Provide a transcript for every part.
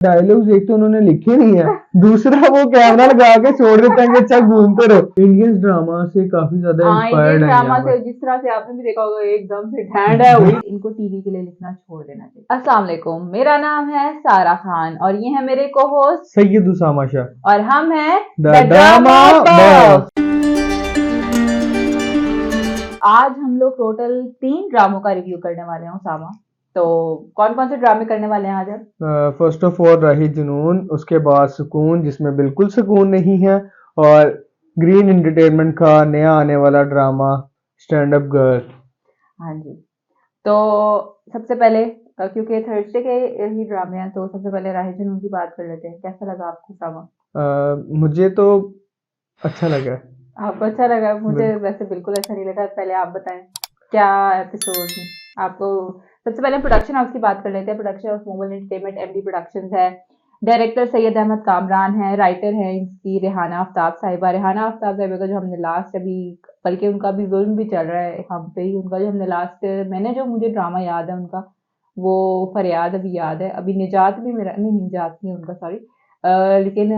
Dialogues एक तो उन्होंने लिखे नहीं है, दूसरा वो कैमरा लगा के छोड़ देते हैं कि अच्छा घूमते रहो। इंडियन ड्रामा से काफी ज्यादा हाँ, इंडियन इंस्पायर्ड है ड्रामा यहाँ से पर। जिस तरह से आपने भी देखा होगा एकदम से ठंड है हुई, इनको टीवी के लिए लिखना छोड़ देना चाहिए। अस्सलाम वालेकुम, मेरा नाम है सारा खान और ये है मेरे को होस्ट सैयद उसामा शाह, और हम हैं the the drama drama box. Box. आज हम लोग टोटल 3 ड्रामों का रिव्यू करने वाले हैं उसामा। तो कौन कौन से ड्रामे करने वाले हैं आज हम? फर्स्ट ऑफ ऑल राही जुनून, उसके बाद सुकून जिसमें बिल्कुल सुकून नहीं है, और ग्रीन एंटरटेनमेंट का नया आने वाला ड्रामा स्टैंड अप गर्ल। हाँ जी। तो सबसे पहले क्योंकि थर्सडे के ही ड्रामे हैं तो सबसे पहले राही जुनून की बात कर लेते हैं। कैसा लगा आपको उसामा? मुझे तो अच्छा लगा। आपको अच्छा लगा? मुझे बिल्कुल। वैसे बिल्कुल अच्छा नहीं लगा। पहले आप बताएं क्या एपिसोड आपको। सबसे पहले प्रोडक्शन हाउस की बात कर लेते हैं। Production house mobile entertainment MD productions है। डायरेक्टर सैयद अहमद कामरान है। राइटर है इसकी रेहाना आफ्ताब साहिबा। रेहाना आफ्ताब साहिबा का जो हमने लास्ट अभी, बल्कि उनका भी जुल्म भी चल रहा है हम पे ही, उनका जो हमने लास्ट, मैंने जो मुझे ड्रामा याद है उनका, वो फरियाद अभी याद है। अभी निजात भी मेरा नहीं, निजात नहीं उनका, सॉरी। लेकिन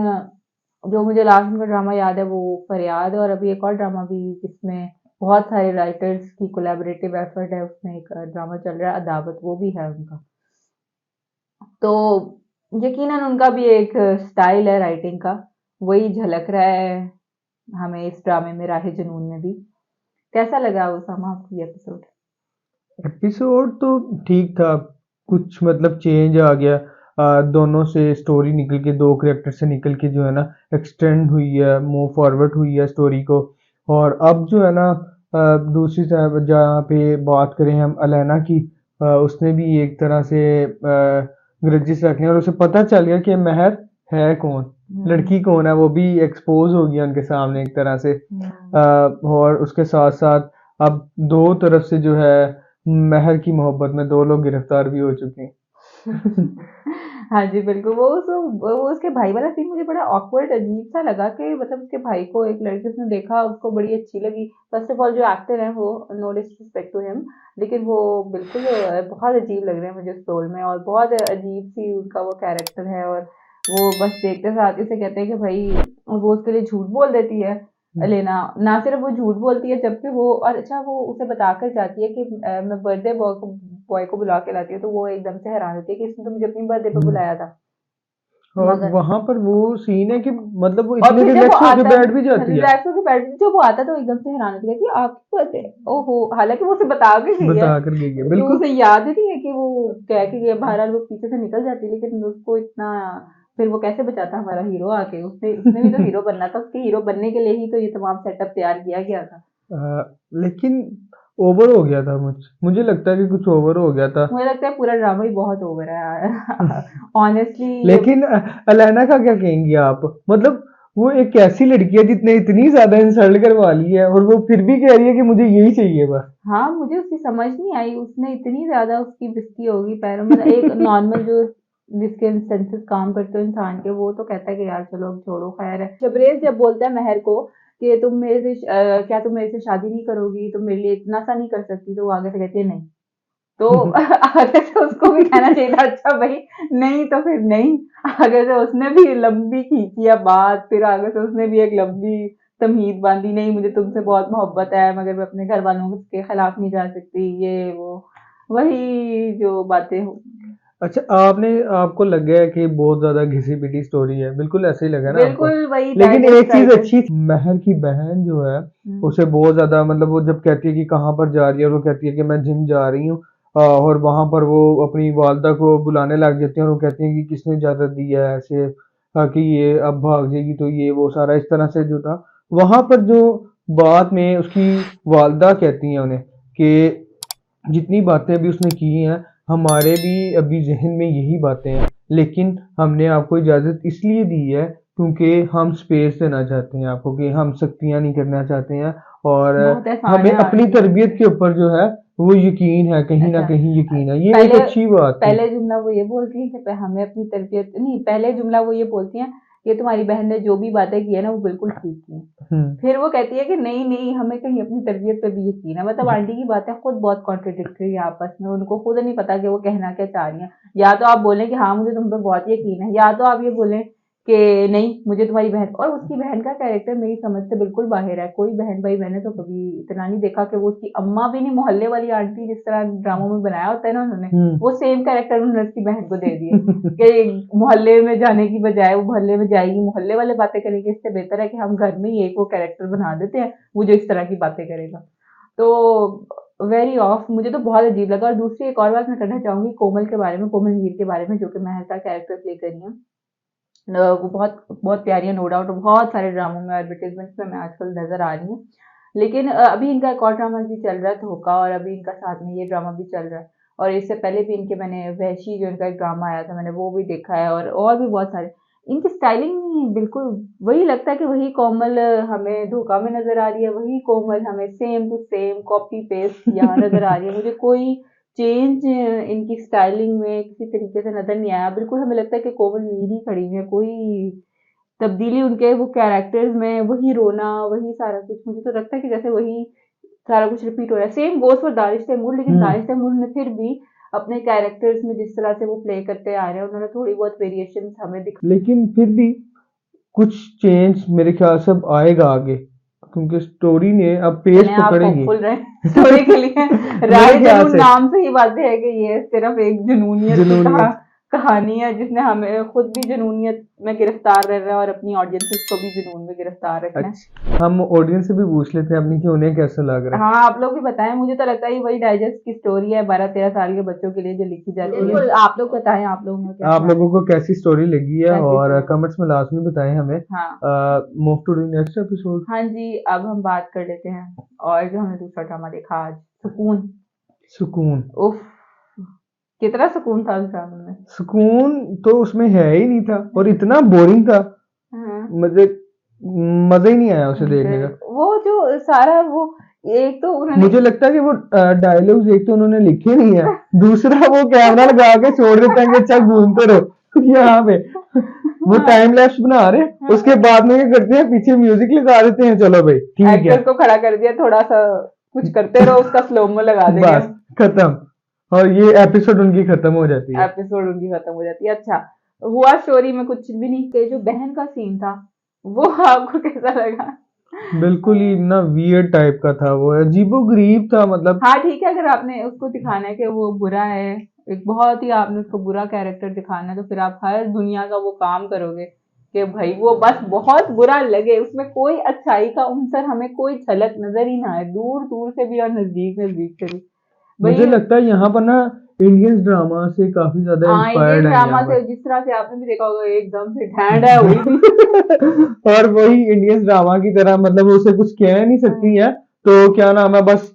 जो मुझे लास्ट उनका ड्रामा याद है वो फरियाद है। और अभी एक और ड्रामा भी जिसमें बहुत सारे राइटर्स की कोलैबोरेटिव एफर्ट है, उसमें एक ड्रामा चल रहा है अदावत, वो भी है उनका। तो यकीनन उनका भी एक स्टाइल है राइटिंग का, वही झलक रहा है हमें इस ड्रामे में, राहे जुनून में भी। कैसा लगा उसामा आपको ये एपिसोड? एपिसोड तो ठीक था, कुछ मतलब चेंज आ गया। दोनों से स्टोरी निकल के, दो करेक्टर से निकल के जो है ना एक्सटेंड हुई है, मूव फॉरवर्ड हुई है स्टोरी को। और अब जो है ना दूसरी तरफ जहाँ पे बात करें हम अलैना की, उसने भी एक तरह से ग्रजेस रखने, और उसे पता चल गया कि महर है कौन, लड़की कौन है, वो भी एक्सपोज हो गया उनके सामने एक तरह से। और उसके साथ साथ अब दो तरफ से जो है महर की मोहब्बत में दो लोग गिरफ्तार भी हो चुके हैं। हाँ जी, बिल्कुल। वो उसके भाई वाला सीन मुझे बड़ा ऑकवर्ड अजीब सा लगा कि मतलब उसके भाई को एक लड़की उसने देखा, उसको बड़ी अच्छी लगी। फर्स्ट ऑफ ऑल जो एक्टर है वो, नो डिसरिस्पेक्ट टू हिम, लेकिन वो बिल्कुल बहुत अजीब लग रहे हैं मुझे उस रोल में, और बहुत अजीब सी उनका वो कैरेक्टर है। और वो बस देखते साथ ही से कहते हैं कि भाई, वो उसके लिए झूठ बोल देती है लेना। ना सिर्फ वो झूठ बोलती है जबकि वो, और अच्छा वो उसे बताकर जाती है कि मैं बर्थडे बॉय को बुला के लाती हूँ, तो वो एकदम से हैरान होती है कि इसने तो मुझे अपनी बर्थडे पे बुलाया था। और मगर वहां पर वो सीन है कि मतलब वो और इतने फिर जब वो रिलैक्स होके आता है, बैठ भी जाती है, रिलैक्स होकर बैठ, जब वो आता है तो एकदम से हैरान होती है कि आपकी बर्थडे, ओहो, हालांकि वो उसे बता के गई है। बता कर गई है तो बिल्कुल। उसे याद ही नहीं है कि वो कह के गई। बहरहाल वो पीछे से निकल जाती है, लेकिन उसको इतना, फिर वो कैसे बचाता हमारा हीरो आके, उसने उसने भी तो हीरो बनना था, उसके हीरो बनने के लिए ही तो ये तमाम सेटअप तैयार किया गया था। लेकिन ओवर हो गया था, मुझे लगता है कि कुछ ओवर हो गया था। मुझे लगता है पूरा ड्रामा ही बहुत ओवर है ऑनेस्टली ये। लेकिन अलैना का क्या कहेंगी आप? मतलब वो एक ऐसी लड़की है जितने इतनी ज्यादा इंसल्ट करवा ली है, और वो फिर भी कह रही है कि मुझे यही चाहिए बस। हाँ, मुझे उसकी समझ नहीं आई, उसने इतनी ज्यादा उसकी बेइज्जती होगी पैरों में। एक नॉर्मल जो जिसके सेंसेस काम करते हो इंसान के, वो तो कहता है कि यार चलो अब छोड़ो, खैर है। जबरेज जब बोलता है महर को कि तुम मेरे से क्या तुम मेरे से शादी नहीं करोगी, तुम मेरे लिए इतना सा नहीं कर सकती, तो वो आगे से कहती है नहीं। तो आगे से उसको भी कहना चाहिए था अच्छा भाई, नहीं तो फिर नहीं। आगे से उसने भी लंबी खींची है बात, फिर आगे से उसने भी एक लंबी तमहीद बांधी, नहीं मुझे तुमसे बहुत मोहब्बत है मगर मैं अपने घर वालों के खिलाफ नहीं जा सकती, ये वो, वही जो बातें हो। अच्छा, आपने आपको लग गया है कि बहुत ज्यादा घिसी पिटी स्टोरी है? बिल्कुल ऐसे ही लगा ना आपको? बिल्कुल वही लेकिन डाइजेस्ट एक चीज राइटर। अच्छी थी, महर की बहन जो है उसे बहुत ज्यादा, मतलब वो जब कहती है कि कहाँ पर जा रही है, और वो कहती है कि मैं जिम जा रही हूँ, और वहां पर वो अपनी वालदा को बुलाने लग जाती है, और वो कहती है कि किसने इजाजत दी है ऐसे, कि ये अब भाग जाएगी, तो ये वो सारा इस तरह से जो था वहां पर, जो बात में उसकी वालदा कहती है उन्हें कि जितनी बातें अभी उसने की हैं, हमारे भी अभी ज़हन में यही बातें हैं, लेकिन हमने आपको इजाज़त इसलिए दी है क्योंकि हम स्पेस देना चाहते हैं आपको, कि हम सख्तियाँ नहीं करना चाहते हैं, और बहुत आसान हमें है अपनी आगे। तरबियत के ऊपर जो है वो यकीन है, कहीं न अच्छा, कहीं यकीन है। ये एक पहले अच्छी बात थी। पहले जुमला वो ये बोलती है कि हमें अपनी तरबियत नहीं, पहले जुमला वो ये बोलती हैं ये तुम्हारी बहन ने जो भी बातें की है ना वो बिल्कुल ठीक की है। फिर वो कहती है कि नहीं नहीं हमें कहीं अपनी तरबियत पे भी यकीन है। मतलब आंटी की बातें खुद बहुत कॉन्ट्रडिक्टरी है आपस में, उनको खुद नहीं पता कि वो कहना क्या चाह रही हैं। या तो आप बोलें कि हाँ मुझे तुम पे बहुत यकीन है, या तो आप ये बोलें कि नहीं मुझे तुम्हारी बहन, और उसकी बहन का कैरेक्टर मेरी समझ से बिल्कुल बाहर है। कोई बहन भाई मैंने तो कभी इतना नहीं देखा कि वो उसकी अम्मा भी नहीं, मोहल्ले वाली आंटी जिस तरह ड्रामों में बनाया होता है ना उन्होंने, वो सेम कैरेक्टर उन्होंने उसकी बहन को दे दिए कि मोहल्ले में जाने की बजाय वो मोहल्ले में जाएगी, मोहल्ले वाले बातें करेंगे, इससे बेहतर है कि हम घर में ही एक वो कैरेक्टर बना देते हैं वो जो इस तरह की बातें करेगा। तो वेरी ऑफ, मुझे तो बहुत अजीब लगा। और दूसरी एक और बात मैं करना चाहूंगी कोमल के बारे में, कोमल मीर के बारे में, जो कि महल का कैरेक्टर प्ले कर रही है। वो बहुत बहुत प्यारी है नो डाउट, बहुत सारे ड्रामों में एडवर्टीजमेंट्स में मैं आजकल नजर आ रही हूँ। लेकिन अभी इनका एक और ड्रामा भी चल रहा है धोखा, और अभी इनका साथ में ये ड्रामा भी चल रहा है। और इससे पहले भी इनके मैंने वहशी जो इनका एक ड्रामा आया था मैंने वो भी देखा है, और भी बहुत सारे। इनकी स्टाइलिंग बिल्कुल वही लगता है कि वही कोमल हमें धोखा में नजर आ रही है, वही कोमल हमें same to same copy paste यहाँ नजर आ रही है। मुझे कोई चेंज इनकी स्टाइलिंग में किसी तरीके से नजर नहीं आया। बिल्कुल हमें लगता है कि कोमल मीर ही खड़ी है, कोई तब्दीली उनके वो कैरेक्टर्स में, वही रोना वही सारा कुछ, मुझे तो लगता है कि जैसे वही सारा कुछ रिपीट हो रहा है। Same goes for Danish Taimoor, लेकिन दानिश तैमूर ने फिर भी अपने कैरेक्टर्स में जिस तरह से वो प्ले करते आ रहे हैं उन्होंने थोड़ी बहुत वेरिएशन हमें दिखा। लेकिन फिर भी कुछ चेंज मेरे ख्याल से अब आएगा आगे, क्योंकि स्टोरी ने अब पेस चलें आप पकड़ेगी होपफुल रहे स्टोरी के लिए। मेरे राय ख्याल जुनून से। नाम से ही बातें है कि ये सिर्फ एक जुनूनियत की जुनूनियत। कहानी है जिसने हमें खुद भी जुनूनियत में गिरफ्तार रहना है और अपनी ऑडियंसेस को भी जुनून में गिरफ्तार रखना है। अच्छा, हम ऑडियंस से भी पूछ लेते हैं अपनी कि उन्हें कैसा लग रहा हाँ आप लोग भी बताएं, मुझे तो लगता है ये वही डाइजेस्ट की स्टोरी है 12-13 साल के बच्चों के लिए जो लिखी जाती है। बिल्कुल आप लोग बताएं आप लोगों का है। क्या आप ख्याल है, लोगों को कैसी स्टोरी लगी है, कैसी और स्टोरी। कमेंट्स में लाजमी बताएं हमें। हाँ move to the next episode. हाँ जी, अब हम बात कर लेते हैं और जो हमने दूसरा ड्रामा देखा आज, सुकून। सुकून। उफ, कितना सुकून था उस ड्रामे में। सुकून तो उसमें है ही नहीं था, और इतना बोरिंग था, हाँ मुझे मजा ही नहीं आया उसे देखने का। वो जो सारा वो, एक तो उन्होंने मुझे लगता है कि वो डायलॉग्स एक तो उन्होंने लिखे नहीं है, दूसरा वो कैमरा लगा के छोड़ देते हैं कि अच्छा घूमते रहो यहाँ पे। वो हाँ, टाइम लैप्स बना रहे हैं, हाँ, उसके बाद में क्या करते हैं, पीछे म्यूजिक लगा देते हैं, चलो भाई ठीक है एक्टर को खड़ा कर दिया, थोड़ा सा कुछ करते रहो उसका स्लोमो लगा देंगे बस खत्म, और ये एपिसोड उनकी खत्म हो जाती है। एपिसोड उनकी खत्म हो जाती है। अच्छा हुआ स्टोरी में कुछ भी नहीं, के जो बहन का सीन था वो आपको कैसा लगा। बिल्कुल ही ना वियर्ड टाइप का था, वो अजीबो गरीब था, मतलब हाँ ठीक है, अगर आपने उसको दिखाना है कि वो बुरा है, एक बहुत ही आपने उसको बुरा कैरेक्टर दिखाना है, तो फिर आप हर दुनिया का वो काम करोगे कि भाई वो बस बहुत बुरा लगे, उसमें कोई अच्छाई का उनसर हमें कोई झलक नजर ही ना आए, दूर दूर से भी और नजदीक नजदीक से भी मुझे भाई। लगता है यहाँ पर ना इंडियन ड्रामा से काफी ज्यादा हाँ इंडियन इंस्पायर्ड है ड्रामा यहाँ से पर। जिस तरह से आपने भी देखा होगा एकदम से ठंड है हुई थी। और वही इंडियन ड्रामा की तरह, मतलब वो उसे कुछ कह नहीं सकती है, तो क्या नाम है, बस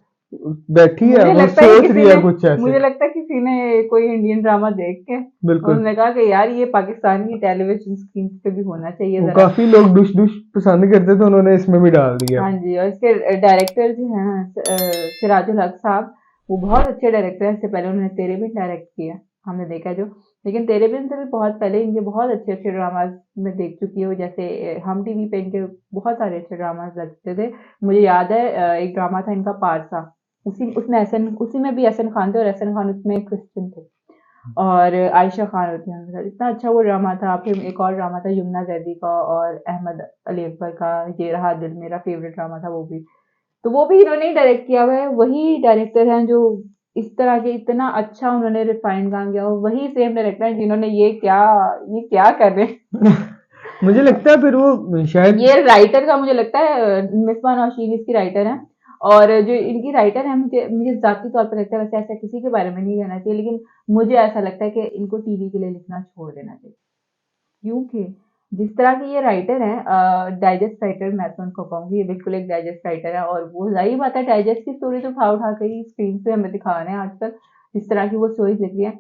बैठी है मुझे वो लगता है सोच किसी रही है ने कुछ ऐसे। मुझे लगता है किसी ने कोई इंडियन ड्रामा देख के बिल्कुल। उसने कहा कि यार ये पाकिस्तान की टेलीविजन स्क्रीन पे भी होना चाहिए वो जरा। काफी लोग डुश डुश पसंद करते, तो उन्होंने इसमें भी डाल दिया। हाँ जी, और इसके डायरेक्टर जो हैं सिराजुल हक साहब, वो बहुत अच्छे डायरेक्टर हैं। इससे पहले उन्होंने तेरे बिन डायरेक्ट किया, हमने देखा जो, लेकिन तेरे बिन से भी बहुत पहले इनके बहुत अच्छे अच्छे ड्रामाज में देख चुकी हूँ। जैसे हम टीवी पे इनके बहुत सारे अच्छे ड्रामाज लगते थे। मुझे याद है एक ड्रामा था इनका पारसा, उसी में भी एहसन खान थे, और एहसन खान उसमें क्रिश्चियन थे और आयशा खान होती है उनके साथ। इतना अच्छा वो ड्रामा था। फिर एक और ड्रामा था यमुना जैदी का और अहमद अली अकबर का, ये रहा दिल, मेरा फेवरेट ड्रामा था वो भी। तो वो भी इन्होंने ही डायरेक्ट किया हुआ है, वही डायरेक्टर हैं जो इस तरह के इतना अच्छा उन्होंने रिफाइंड काम किया, वही सेम डायरेक्टर हैं जिन्होंने ये क्या कर रहे हैं। मुझे लगता है फिर वो शायद ये राइटर का मुझे लगता है मिसबा नौशीन इसकी राइटर है, और जो इनकी राइटर है मुझे मुझे जाती तौर पर लगता है, वैसे ऐसा किसी के बारे में नहीं कहना चाहिए, लेकिन मुझे ऐसा लगता है कि इनको टीवी के लिए लिखना छोड़ देना चाहिए। क्योंकि जिस तरह के ये राइटर हैं, डाइजेस्ट राइटर मैं तो उनको कहूँगी, ये बिल्कुल एक डाइजेस्ट राइटर है, और वो जाहिर बात है डाइजेस्ट की स्टोरी तो उठा कर ही स्क्रीन पे हमें दिखा रहे हैं आजकल, जिस तरह की वो स्टोरीज लिख रही है।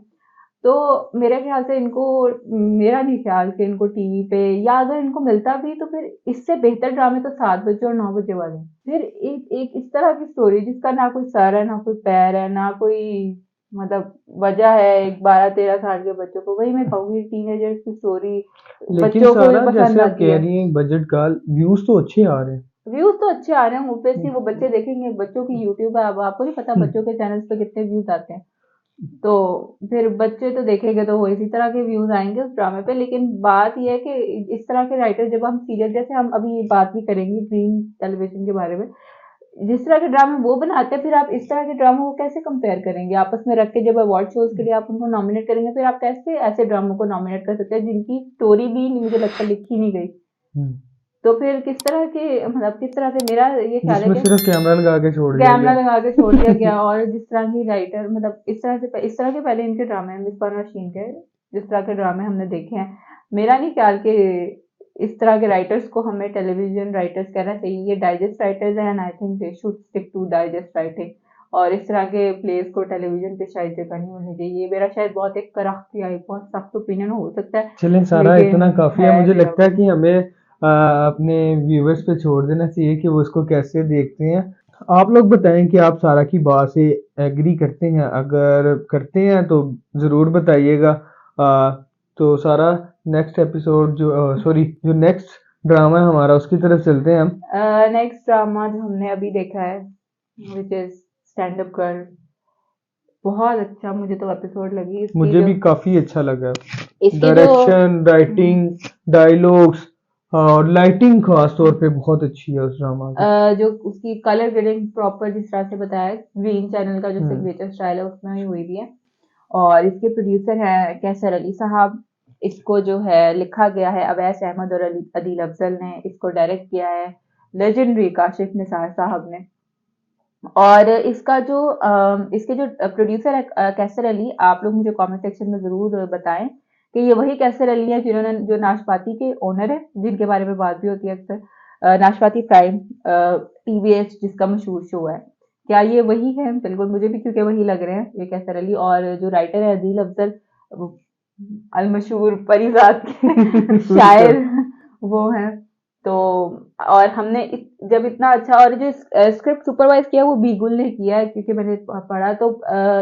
तो मेरे ख्याल से इनको, मेरा नहीं ख्याल कि इनको टीवी पे, या अगर इनको मिलता भी तो फिर इससे बेहतर ड्रामे तो 7 बजे और 9 बजे वाले हैं। फिर एक एक इस तरह की स्टोरी जिसका ना कोई सर है ना कोई पैर है ना कोई मतलब वजह है एक 12-13 साल के बच्चों को, वही मैं कहूँगी टीनेजर्स की स्टोरी लेकिन बच्चों को भी सारा पसंद जैसे आप आती कह है। रही हैं बजट का व्यूज तो अच्छे आ रहे व्यूज तो अच्छे आ रहे हैं, ऑब्वियसली वो हैं। बच्चे देखेंगे, बच्चों की यूट्यूब है, अब आपको नहीं पता बच्चों के चैनल्स पे कितने व्यूज आते हैं। तो फिर बच्चे तो देखेंगे तो वो इसी तरह के व्यूज आएंगे उस ड्रामे पे। लेकिन बात ये है कि इस तरह के राइटर, जब हम सीरियल, जैसे हम अभी ये बात भी करेंगे ड्रीम टेलीविजन के बारे में, जिस तरह के ड्रामे वो बनाते हैं, फिर आप इस तरह के ड्रामों को कैसे कंपेयर करेंगे आपस में रख के? जब अवार्ड शोज के लिए आप उनको नॉमिनेट करेंगे, फिर आप कैसे ऐसे ड्रामों को नॉमिनेट कर सकते हैं जिनकी स्टोरी भी मुझे लगता है लिखी नहीं गई? हम्म, तो फिर किस तरह के, मतलब किस तरह से, मेरा ये ख्याल है जिसमें कि सिर्फ कैमरा लगा के छोड़ दिया कैमरा गया। लगा के छोड़ दिया गया। और जिस तरह की राइटर, मतलब इस तरह के पहले इनके ड्रामे हैं, मिस परवीन के, जिस तरह के ड्रामे हमने देखे हैं, मेरा नहीं ख्याल कि इस तरह के राइटर्स को हमें टेलीविजन राइटर्स कहना चाहिए। ये डाइजेस्ट राइटर्स हैं and I think they should stick to digest writing. और इस तरह के प्लेस को टेलीविजन पे शायद जगह नहीं होनी चाहिए। ये मेरा शायद बहुत एक कराख्ती आई, बहुत सख्त ओपिनियन हो सकता है, चलें सारा, लेकिन इतना काफी है। है मुझे मेरा लगता है कि ओपिनियन। हमें अपने व्यूवर्स पे छोड़ देना चाहिए कि वो इसको कैसे देखते हैं। आप लोग बताएं कि आप सारा की बात से एग्री करते हैं। अगर करते हैं तो जरूर बताइएगा। तो सारा, नेक्स्ट एपिसोड जो सॉरी जो नेक्स्ट ड्रामा है हमारा, उसकी तरफ चलते हैं हम। नेक्स्ट ड्रामा जो हमने अभी देखा है, which is stand up girl, बहुत अच्छा मुझे तो एपिसोड लगी इसकी। मुझे जो भी काफी अच्छा लगा। इसकी जो डायरेक्शन, राइटिंग, डायलॉग्स और लाइटिंग खास तौर पे बहुत अच्छी है उस ड्रामा की। जो उसकी कलर ग्रेडिंग प्रॉपर जिस तरह से बताया, ग्रीन चैनल का जो हम्म। सिग्नेचर स्टाइल है उसमें ही हुई भी है। और इसके प्रोड्यूसर हैं कैसर अली साहब। इसको जो है लिखा गया है अवैस अहमद और अदील अफजल ने। इसको डायरेक्ट किया है लेजेंडरी काशिफ निसार साहब ने। और इसका जो इसके जो प्रोड्यूसर है कैसर अली, आप लोग मुझे कमेंट सेक्शन में ज़रूर बताएं कि ये वही कैसर अली हैं जिन्होंने, जो नाशपाती के ओनर है, जिनके बारे में बात भी होती है अक्सर, नाशपाती प्राइम टीवीएच जिसका मशहूर शो है। क्या ये वही है? बिल्कुल, मुझे भी क्योंकि वही लग रहे हैं ये कैसर अली। और जो राइटर है अदील अफजल, अल मशहूर परिजात के उसका शायर वो हैं। तो और हमने जब इतना अच्छा, और जो स्क्रिप्ट सुपरवाइज किया वो बीगुल ने किया है, क्योंकि मैंने पढ़ा तो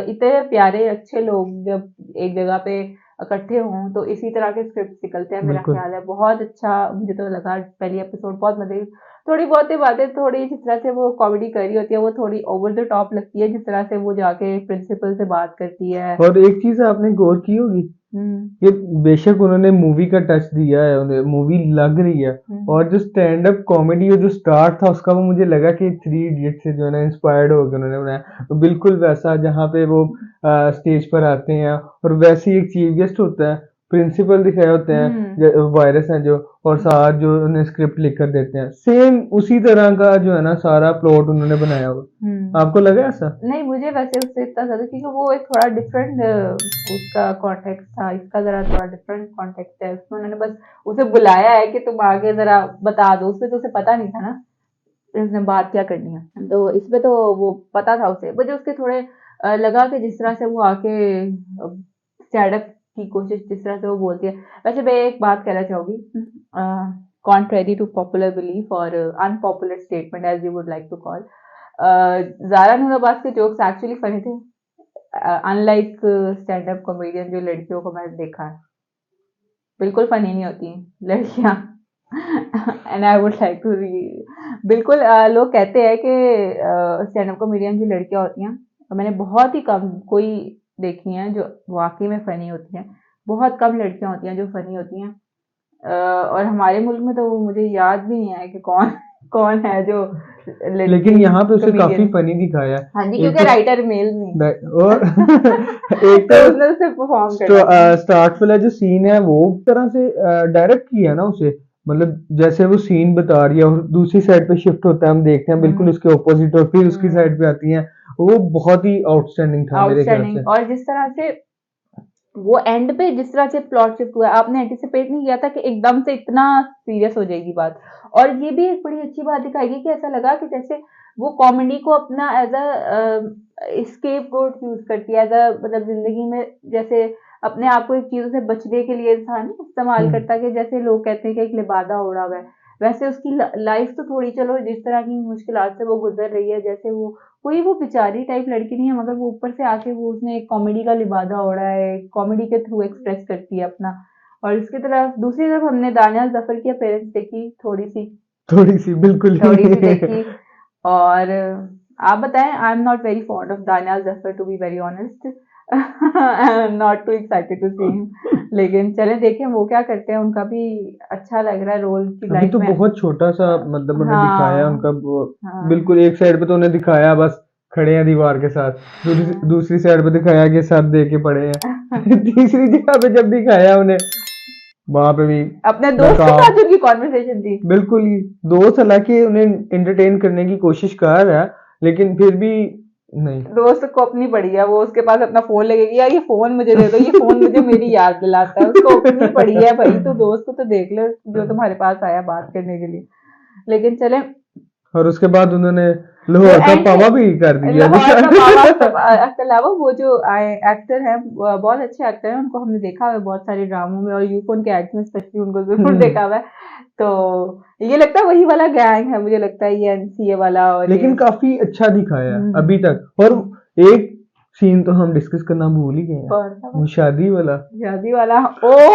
इतने प्यारे अच्छे लोग जब एक जगह पे इकट्ठे हों तो इसी तरह के स्क्रिप्ट निकलते हैं, मेरा बिल्कुल। ख्याल है। बहुत अच्छा मुझे तो लगा पहली एपिसोड, बहुत मजे। थोड़ी बहुत ही बातें, थोड़ी जिस तरह से वो कॉमेडी कर रही होती है वो थोड़ी ओवर द टॉप लगती है, जिस तरह से वो जाके प्रिंसिपल से बात करती है। और एक चीज आपने गौर की होगी हम्म। कि बेशक उन्होंने मूवी का टच दिया है, उन्हें मूवी लग रही है, हम्म। और जो स्टैंड अप कॉमेडी जो स्टार्ट था उसका, वो मुझे लगा कि थ्री इडियट से जो है ना इंस्पायर्ड होकर उन्होंने बनाया। तो बिल्कुल वैसा, जहाँ पे वो स्टेज पर आते हैं और वैसे ही एक चीफ गेस्ट होता है, प्रिंसिपल दिखाए होते हम्म। हैं, वायरस हैं जो, और साथ जो उन्हें स्क्रिप्ट लिख कर देते हैं, सेम उसी तरह का जो है ना सारा प्लॉट उन्होंने बनाया हुआ। हम्म। आपको लगा ऐसा? नहीं, मुझे वैसे उससे इतना ज़्यादा, क्योंकि वो एक थोड़ा डिफरेंट उसका कॉन्टेक्स्ट था, इसका ज़रा थोड़ा डिफरेंट कॉन्टेक्स्ट है। उसमें उन्होंने बस उसे बुलाया है कि तुम आगे ज़रा बता दो, उसमें तो उसे पता नहीं था ना उसने बात क्या करनी है। तो इसमें तो वो पता था उसे। मुझे उसके थोड़े लगा कि जिस तरह से वो आके स्टैंड अप की कोशिश, जिस तरह से वो बोलती है। वैसे मैं एक बात कहना चाहूंगी, कॉन्ट्रेरी टू पॉपुलर बिलीफ और unpopular statement as you would like to call, Zara Noor Abbas के जोक्स एक्चुअली फनी थे, अनलाइक स्टैंड अप कॉमेडियन जो लड़कियों को मैंने देखा है, बिल्कुल फनी नहीं होती लड़कियां। And I would like to बिल्कुल लोग कहते हैं कि स्टैंड अप कॉमेडियन जो लड़कियां होती हैं, मैंने बहुत ही कम कोई देखी हैं जो वाकई में फनी होती हैं। बहुत कम लड़कियां होती हैं जो फनी होती हैं। और हमारे मुल्क में तो वो मुझे याद भी नहीं है कि कौन कौन है जो लेकिन लड़की यहाँ पे उसे कॉमेडियन काफी है। फनी दिखाया हाँ जी, है। एक क्योंकि तो राइटर मेल नहीं और एक तो तो उसने उसे परफॉर्म करना था। स्टार्ट वाला जो सीन है वो तरह से डायरेक्ट किया ना उसे, मतलब जैसे वो सीन बता रही है और दूसरी साइड पे शिफ्ट होता है, हम देखते हैं बिल्कुल उसके ऑपोजिट, और फिर उसकी साइड पे आती हैं। वो बहुत ही आउटस्टैंडिंग था मेरे ख्याल से। आउटस्टैंडिंग। और जिस तरह से वो एंड पे जिस तरह से प्लॉट शिफ्ट हुआ, आपने एंटिसिपेट नहीं किया था कि एकदम से इतना सीरियस हो जाएगी बात। और ये भी एक बड़ी अच्छी बात दिखाई गई कि ऐसा लगा कि जैसे वो कॉमेडी को अपना as a scapegoat use करती है, एज अ मतलब जिंदगी में जैसे अपने आप को एक चीजों से बचने के लिए इंसान इस्तेमाल हम्म। करता है, कि जैसे लोग कहते हैं कि एक लिबादा उड़ा हुआ है, वैसे उसकी लाइफ तो थोड़ी, चलो जिस तरह की मुश्किलात से वो गुजर रही है, जैसे वो कोई वो बेचारी टाइप लड़की नहीं है, मगर वो ऊपर से आके वो उसने एक कॉमेडी का लिबादा ओढ़ा है, कॉमेडी के थ्रू एक्सप्रेस करती है अपना। और इसकी तरफ दूसरी तरफ हमने दानियाल जफर की पेरेंट्स देखी, थोड़ी सी बिल्कुल थोड़ी सी ही। देखी। और आप बताएं, I am not very fond of Danyal Zafar to be very honest, I am not too excited to see him, लेकिन चलें देखें वो क्या करते हैं, उनका भी अच्छा लग रहा है रोल की अभी लाइफ तो में। बहुत छोटा सा मतलब उन्हें दिखाया हाँ उनका हाँ बिल्कुल एक साइड पे तो उन्हें दिखाया बस खड़े हैं दीवार के साथ, दूसरी साइड पे दिखाया कि सर दे के पड़े हैं। तीसरी जगह पे जब दिखाया उन्हें वहां पे भी अपने दोस्त के नकाब, साथ उनकी कॉन्वर्सेशन थी। बिल्कुल ही दोस्त हालांकि उन्हें एंटरटेन करने की कोशिश कर रहा है लेकिन फिर भी नहीं। दोस्त को अपनी पड़ी है, वो उसके पास अपना फोन लगेगी, यार ये फोन मुझे दे दो, ये फोन मुझे मेरी याद दिलाता है, उसको अपनी पड़ी है भाई, तो दोस्त को तो देख ले जो तुम्हारे पास आया बात करने के लिए। लेकिन चले, और उसके बाद उन्होंने जो लाहौर का एंड पावा भी कर दिया लाहौर का पावा बेचारे। के अलावा वो जो एक्टर है, बहुत अच्छे एक्टर हैं, उनको हमने देखा हुआ है बहुत सारे ड्रामों में और यूफोन के एड्स में स्पेशली उनको जरूर देखा हुआ है। तो ये लगता है वही वाला गैंग है, मुझे लगता है ये एनसीए वाला और ये। लेकिन काफी अच्छा दिखाया है अभी तक। और हम्म, एक सीन तो हम डिस्कस करना भूल ही गए हैं, कौन सा वो शादी वाला। शादी वाला, ओह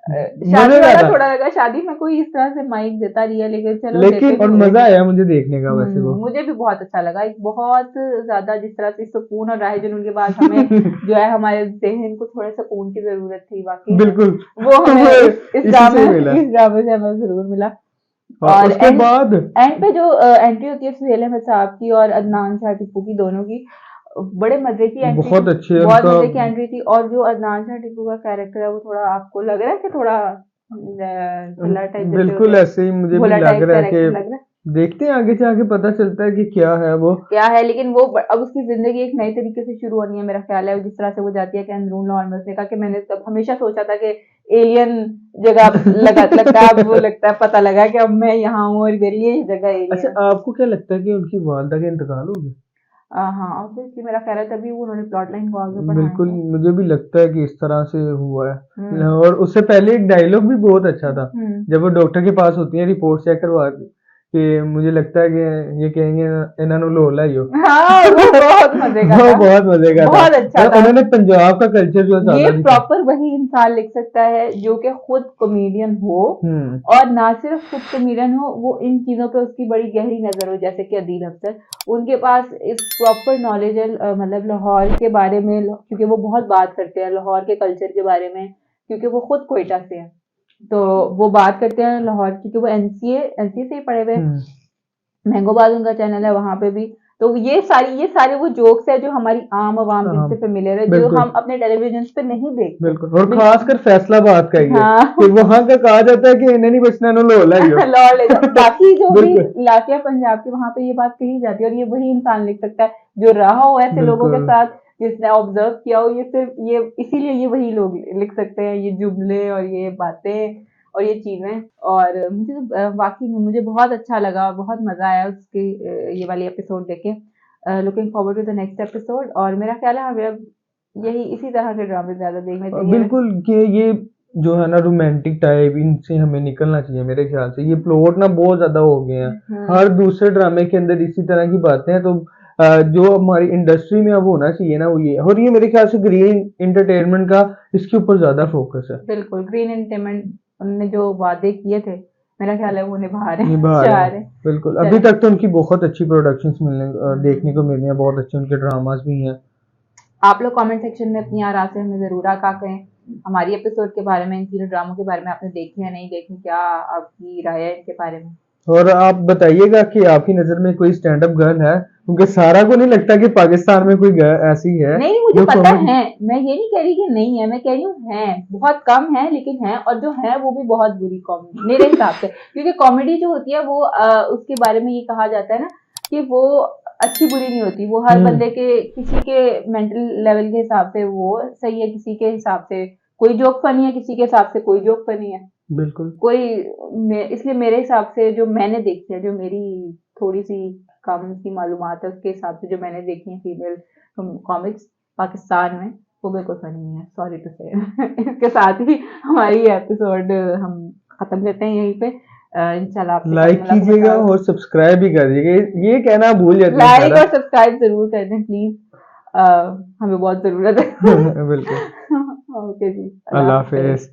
शादी मजेदार वाला था थोड़ा लगा, शादी में कोई इस तरह से माइक देता नहीं है, लेकिन चलो देते लेकिन, भी और होंगे। मजा आया मुझे देखने का वैसे वो। मुझे भी बहुत अच्छा लगा, एक बहुत ज्यादा जिस तरह से सुकून और राह जुनून के बाद हमें जो है हमारे जहन को थोड़े सुकून की जरूरत थी वाकई में, बिल्कुल वो हमें वो इस इसी ड्रामे से मिला। इस ड्रामे से हमें जरूर मिला। और और उसके बाद एंड पे जो एंट्री होती है सुहेल अहमद साहब की और अदनान शाह टिप्पू की, दोनों की बड़े मजे की एंट्री थी, बहुत अच्छे बहुत उनका। मजे की एंट्री थी। और जो अदनान शाह टिप्पू का कैरेक्टर है वो थोड़ा आपको लग रहा है कि थोड़ा ढिल्ला टाइप जैसे होते बिल्कुल हैं, ऐसे ही मुझे भी भोला लग टाइप रहा है कैरेक्टर लग रहा है, कि देखते हैं आगे जाके पता चलता है कि क्या है वो। क्या है। लेकिन वो अब उसकी जिंदगी एक नए तरीके से शुरू होनी है मेरा ख्याल है, जिस तरह से वो जाती है कि अंदरून लाहौर में, उसने कहा कि मैंने तब हमेशा सोचा था कि एलियन जगह लगता है, अब वो लगता है पता लगा कि अब मैं यहाँ हूँ और मेरी ये जगह एलियन है। अच्छा आपको क्या लगता है कि उनकी वालदा का इंतकाल हो गया? हाँ ऑब्वियसली मेरा ख्याल है तभी वो उन्होंने प्लॉट लाइन को आगे बिल्कुल बढ़ाएंगे। मुझे भी लगता है कि इस तरह से हुआ है। हम्म और उससे पहले एक डायलॉग भी बहुत अच्छा था हम्म जब वो डॉक्टर के पास होती है रिपोर्ट चेक करवा के, कि मुझे लगता है कि ये कहेंगे इन्होंने लोला ही हो। हाँ वो बहुत मजे का वो था, बहुत मजे का था। बहुत अच्छा मतलब था। उन्होंने पंजाब का कल्चर जो ये ज्यादा दिखा। प्रॉपर वही इंसान लिख सकता है जो कि खुद कॉमेडियन हो, हम्म और ना सिर्फ खुद कॉमेडियन हो, वो इन चीजों पे उसकी बड़ी गहरी नजर हो, जैसे कि अदील अफसर, उनके पास इस प्रॉपर नॉलेज है मतलब लाहौर के बारे में, क्योंकि वो बहुत बात करते हैं लाहौर के कल्चर के बारे में, क्योंकि वो खुद कोयटा से हैं, तो वो बात करते हैं लाहौर, क्योंकि वो एनसीए से ही पढ़े हुए हैं, हम्म महंगोबाद उनका चैनल है वहां पे भी। तो ये सारे वो जोक्स है जो हमारी आम आवाम हाँ जिनसे फेमिलियर है, जो बिल्कुल हम अपने टेलीविजन पे नहीं देखते। बिल्कुल। और बिल्कुल खासकर फैसलाबाद का ही है हाँ कि वहां का कहा जाता है कि इन्हें नहीं बचना इन्होंने लोला ही हो। लॉ ले जाओ, बाकी जो भी बिल्कुल इलाके हैं पंजाब के वहां पे ये बात कही जाती है, और ये वही इंसान लिख सकता है जो रहा हो ऐसे लोगों के बिल्कुल साथ, जिसने ऑब्जर्व किया हो, ये सिर्फ ये इसीलिए ये वही लोग लिख सकते हैं ये जुमले और ये बातें और ये चीजें। और मुझे तो वाकई में मुझे बहुत अच्छा लगा, बहुत मजा आया उसके ये वाले एपिसोड देखे। Looking forward to the next episode, और मेरा ख्याल है हमें अब यही इसी तरह के ड्रामे ज्यादा देखने चाहिए। बिल्कुल कि ये जो है ना रोमांटिक टाइप इनसे हमें निकलना चाहिए मेरे ख्याल से। ये प्लॉट ना बहुत ज्यादा हो गए हैं, हर दूसरे ड्रामे के अंदर इसी तरह की बातें हैं। तो जो हमारी इंडस्ट्री में अब होना चाहिए ना वो ये है। और ये मेरे ख्याल से ग्रीन एंटरटेनमेंट का इसके ऊपर ज्यादा फोकस है। बिल्कुल ग्रीन एंटरटेनमेंट, उनने जो वादे किए थे मेरा ख्याल है वो निभा रहे हैं, निभा रहे चाह हैं। रहे हैं। बिल्कुल अभी चले, तक तो उनकी बहुत अच्छी प्रोडक्शंस मिलने देखने को हम्म, मिल रही हैं, बहुत अच्छे उनके ड्रामास भी हैं। आप लोग कमेंट सेक्शन में अपनी राय से हमें जरूर आका कहें हमारी एपिसोड के बारे में, इन तीनों ड्रामों के बारे में, आपने देखे या नहीं देखे, क्या आपकी राय है इनके बारे में। और आप बताइएगा कि आपकी नजर में कोई स्टैंड अप गर्ल है, क्योंकि सारा को नहीं लगता कि पाकिस्तान में कोई गर्ल ऐसी है नहीं मुझे जो पता कॉमेडी। है, मैं ये नहीं कह रही कि नहीं है, मैं कह रही हूँ है, बहुत कम है लेकिन है, और जो है वो भी बहुत बुरी कॉमेडी मेरे हिसाब से, क्योंकि कॉमेडी जो होती है वो उसके बारे में ये कहा जाता है ना कि वो अच्छी बुरी नहीं होती, वो हर बंदे के किसी के मेंटल लेवल के हिसाब से वो सही है, किसी के हिसाब से कोई जोक फनी है, किसी के हिसाब से कोई जोक फनी है, बिल्कुल कोई इसलिए मेरे हिसाब से जो मैंने देखी है, जो मेरी थोड़ी सी कम सी मालूमात है उसके हिसाब से जो मैंने देखी है फीमेल कॉमिक्स पाकिस्तान में, वो बिल्कुल फनी नहीं है, सॉरी टू से। इसके साथ ही हमारी एपिसोड हम खत्म करते हैं यहीं पे। इंशाल्लाह आपसे लाइक मतलब कीजिएगा और सब्सक्राइब भी कर दीजिएगा, ये कहना भूल जाते हैं लाइक सारा। और सब्सक्राइब जरूर कर दें प्लीज, हमें बहुत जरूरत है। बिल्कुल। ओके जी, अल्लाह अल्लाह हाफिज। हाफिज।